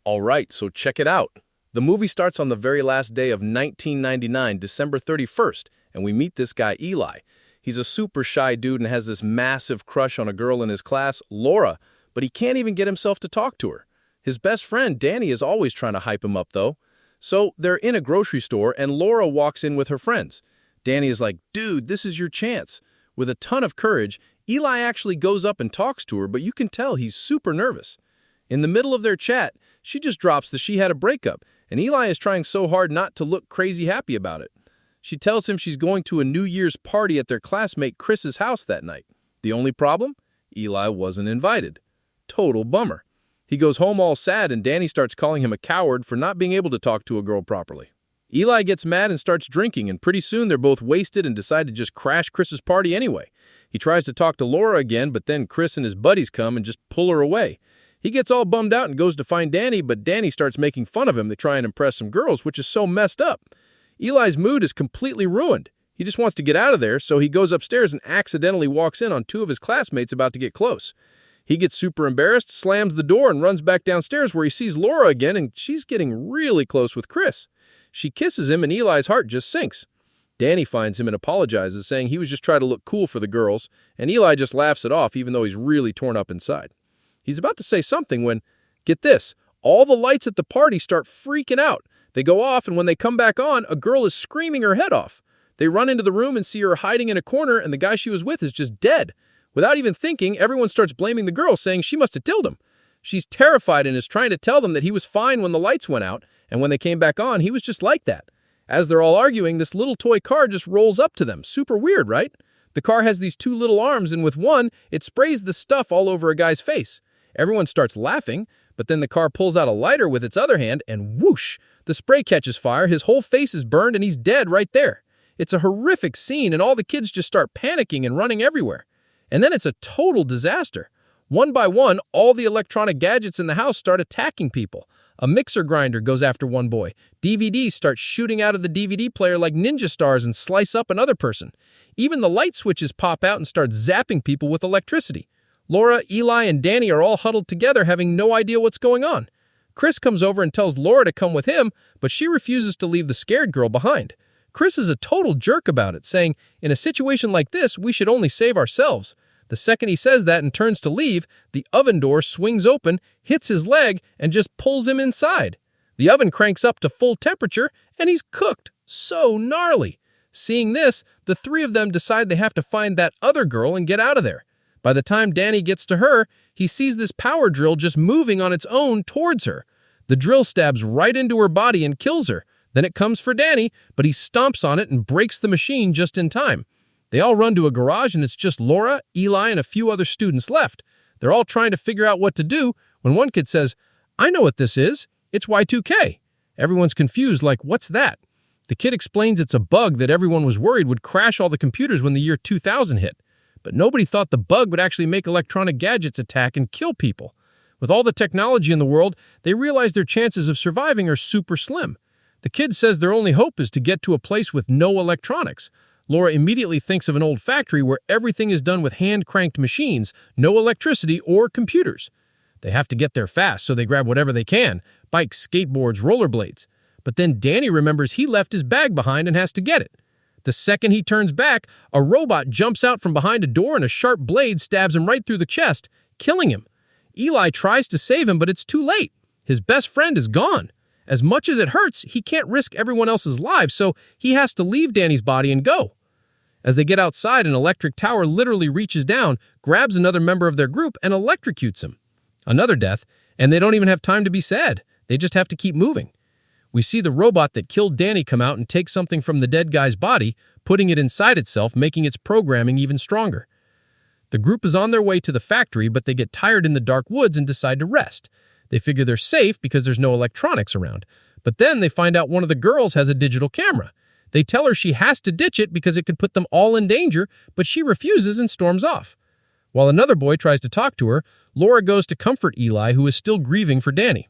All right, so check it out. The movie starts on the very last day of 1999, December 31st, and we meet this guy, Eli. He's a super shy dude and has this massive crush on a girl in his class, Laura, but he can't even get himself to talk to her. His best friend, Danny, is always trying to hype him up, though. So they're in a grocery store, and Laura walks in with her friends. Danny is like, dude, this is your chance. With a ton of courage, Eli actually goes up and talks to her, but you can tell he's super nervous. In the middle of their chat, she just drops that she had a breakup, and Eli is trying so hard not to look crazy happy about it. She tells him she's going to a New Year's party at their classmate Chris's house that night. The only problem? Eli wasn't invited. Total bummer. He goes home all sad, and Danny starts calling him a coward for not being able to talk to a girl properly. Eli gets mad and starts drinking, and pretty soon they're both wasted and decide to just crash Chris's party anyway. He tries to talk to Laura again, but then Chris and his buddies come and just pull her away. He gets all bummed out and goes to find Danny, but Danny starts making fun of him to try and impress some girls, which is so messed up. Eli's mood is completely ruined. He just wants to get out of there, so he goes upstairs and accidentally walks in on two of his classmates about to get close. He gets super embarrassed, slams the door, and runs back downstairs where he sees Laura again, and she's getting really close with Chris. She kisses him, and Eli's heart just sinks. Danny finds him and apologizes, saying he was just trying to look cool for the girls, and Eli just laughs it off, even though he's really torn up inside. He's about to say something when, get this, all the lights at the party start freaking out. They go off, and when they come back on, a girl is screaming her head off. They run into the room and see her hiding in a corner, and the guy she was with is just dead. Without even thinking, everyone starts blaming the girl, saying she must have killed him. She's terrified and is trying to tell them that he was fine when the lights went out, and when they came back on, he was just like that. As they're all arguing, this little toy car just rolls up to them. Super weird, right? The car has these two little arms, and with one, it sprays the stuff all over a guy's face. Everyone starts laughing, but then the car pulls out a lighter with its other hand, and whoosh, the spray catches fire, his whole face is burned, and he's dead right there. It's a horrific scene, and all the kids just start panicking and running everywhere. And then it's a total disaster. One by one, all the electronic gadgets in the house start attacking people. A mixer grinder goes after one boy. DVDs start shooting out of the DVD player like ninja stars and slice up another person. Even the light switches pop out and start zapping people with electricity. Laura, Eli, and Danny are all huddled together, having no idea what's going on. Chris comes over and tells Laura to come with him, but she refuses to leave the scared girl behind. Chris is a total jerk about it, saying, in a situation like this, we should only save ourselves. The second he says that and turns to leave, the oven door swings open, hits his leg, and just pulls him inside. The oven cranks up to full temperature, and he's cooked. So gnarly. Seeing this, the three of them decide they have to find that other girl and get out of there. By the time Danny gets to her, he sees this power drill just moving on its own towards her. The drill stabs right into her body and kills her. Then it comes for Danny, but he stomps on it and breaks the machine just in time. They all run to a garage, and it's just Laura, Eli, and a few other students left. They're all trying to figure out what to do when one kid says, I know what this is. It's Y2K. Everyone's confused, like, what's that? The kid explains it's a bug that everyone was worried would crash all the computers when the year 2000 hit. But nobody thought the bug would actually make electronic gadgets attack and kill people. With all the technology in the world, they realize their chances of surviving are super slim. The kid says their only hope is to get to a place with no electronics. Laura immediately thinks of an old factory where everything is done with hand-cranked machines, no electricity or computers. They have to get there fast, so they grab whatever they can, bikes, skateboards, rollerblades. But then Danny remembers he left his bag behind and has to get it. The second he turns back, a robot jumps out from behind a door and a sharp blade stabs him right through the chest, killing him. Eli tries to save him, but it's too late. His best friend is gone. As much as it hurts, he can't risk everyone else's lives, so he has to leave Danny's body and go. As they get outside, an electric tower literally reaches down, grabs another member of their group, and electrocutes him. Another death, and they don't even have time to be sad. They just have to keep moving. We see the robot that killed Danny come out and take something from the dead guy's body, putting it inside itself, making its programming even stronger. The group is on their way to the factory, but they get tired in the dark woods and decide to rest. They figure they're safe because there's no electronics around. But then they find out one of the girls has a digital camera. They tell her she has to ditch it because it could put them all in danger, but she refuses and storms off. While another boy tries to talk to her, Laura goes to comfort Eli, who is still grieving for Danny.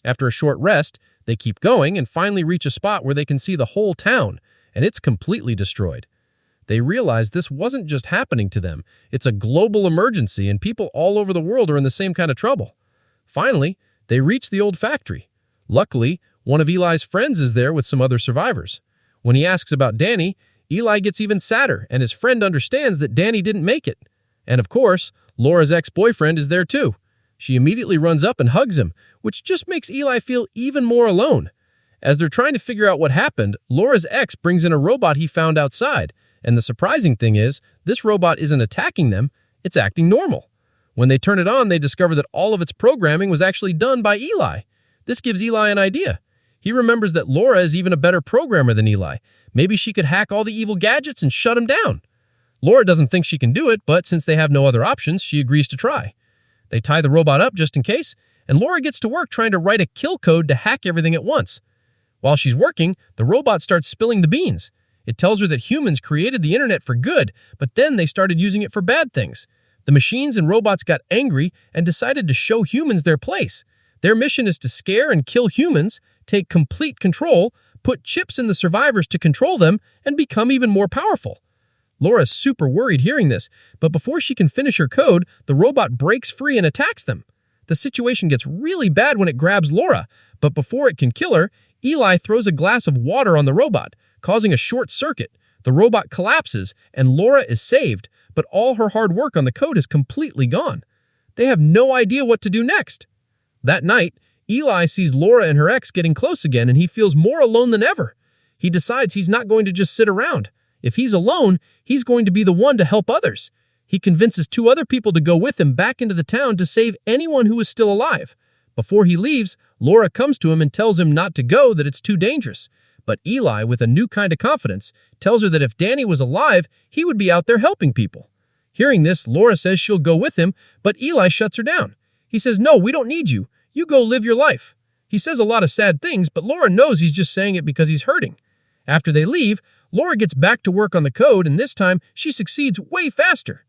After a short rest, they keep going and finally reach a spot where they can see the whole town, and it's completely destroyed. They realize this wasn't just happening to them. It's a global emergency, and people all over the world are in the same kind of trouble. Finally, They reach the old factory. Luckily, one of Eli's friends is there with some other survivors. When he asks about Danny, Eli gets even sadder, and his friend understands that Danny didn't make it. And of course, Laura's ex-boyfriend is there too. She immediately runs up and hugs him, which just makes Eli feel even more alone. As they're trying to figure out what happened, Laura's ex brings in a robot he found outside, and the surprising thing is, this robot isn't attacking them, it's acting normal. When they turn it on, they discover that all of its programming was actually done by Eli. This gives Eli an idea. He remembers that Laura is even a better programmer than Eli. Maybe she could hack all the evil gadgets and shut him down. Laura doesn't think she can do it, but since they have no other options, she agrees to try. They tie the robot up just in case, and Laura gets to work trying to write a kill code to hack everything at once. While she's working, the robot starts spilling the beans. It tells her that humans created the internet for good, but then they started using it for bad things. The machines and robots got angry and decided to show humans their place. Their mission is to scare and kill humans, take complete control, put chips in the survivors to control them, and become even more powerful. Laura's super worried hearing this, but before she can finish her code, the robot breaks free and attacks them. The situation gets really bad when it grabs Laura, but before it can kill her, Eli throws a glass of water on the robot, causing a short circuit. The robot collapses, and Laura is saved, but all her hard work on the code is completely gone. They have no idea what to do next. That night, Eli sees Laura and her ex getting close again, and he feels more alone than ever. He decides he's not going to just sit around. If he's alone, he's going to be the one to help others. He convinces 2 other people to go with him back into the town to save anyone who is still alive. Before he leaves, Laura comes to him and tells him not to go, that it's too dangerous. But Eli, with a new kind of confidence, tells her that if Danny was alive, he would be out there helping people. Hearing this, Laura says she'll go with him, but Eli shuts her down. He says, "No, we don't need you. You go live your life." He says a lot of sad things, but Laura knows he's just saying it because he's hurting. After they leave, Laura gets back to work on the code, and this time she succeeds way faster.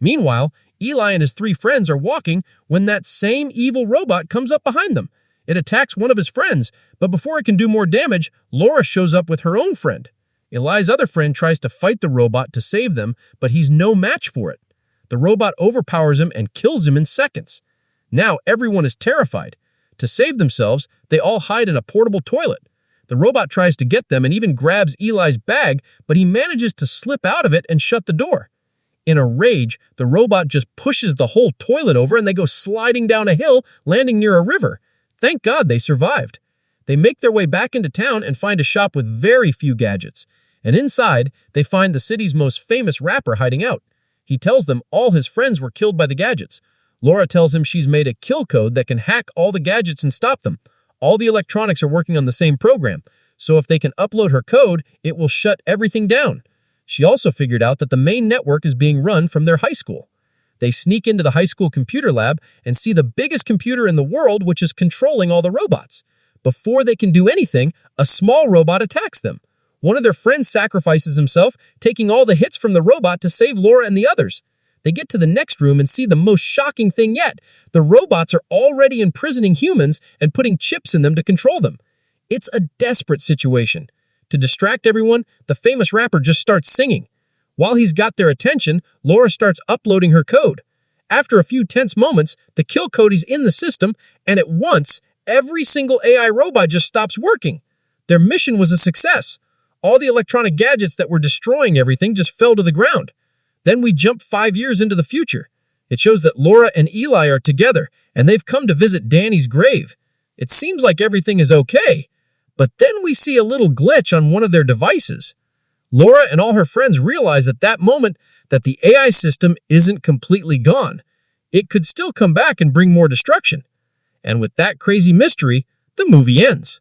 Meanwhile, Eli and his 3 friends are walking when that same evil robot comes up behind them. It attacks one of his friends, but before it can do more damage, Laura shows up with her own friend. Eli's other friend tries to fight the robot to save them, but he's no match for it. The robot overpowers him and kills him in seconds. Now everyone is terrified. To save themselves, they all hide in a portable toilet. The robot tries to get them and even grabs Eli's bag, but he manages to slip out of it and shut the door. In a rage, the robot just pushes the whole toilet over and they go sliding down a hill, landing near a river. Thank God they survived. They make their way back into town and find a shop with very few gadgets. And inside, they find the city's most famous rapper hiding out. He tells them all his friends were killed by the gadgets. Laura tells him she's made a kill code that can hack all the gadgets and stop them. All the electronics are working on the same program, so if they can upload her code, it will shut everything down. She also figured out that the main network is being run from their high school. They sneak into the high school computer lab and see the biggest computer in the world, which is controlling all the robots. Before they can do anything, a small robot attacks them. One of their friends sacrifices himself, taking all the hits from the robot to save Laura and the others. They get to the next room and see the most shocking thing yet. The robots are already imprisoning humans and putting chips in them to control them. It's a desperate situation. To distract everyone, the famous rapper just starts singing. While he's got their attention, Laura starts uploading her code. After a few tense moments, the kill code is in the system, and at once, every single AI robot just stops working. Their mission was a success. All the electronic gadgets that were destroying everything just fell to the ground. Then we jump 5 years into the future. It shows that Laura and Eli are together, and they've come to visit Danny's grave. It seems like everything is okay, but then we see a little glitch on one of their devices. Laura and all her friends realize at that moment that the AI system isn't completely gone. It could still come back and bring more destruction. And with that crazy mystery, the movie ends.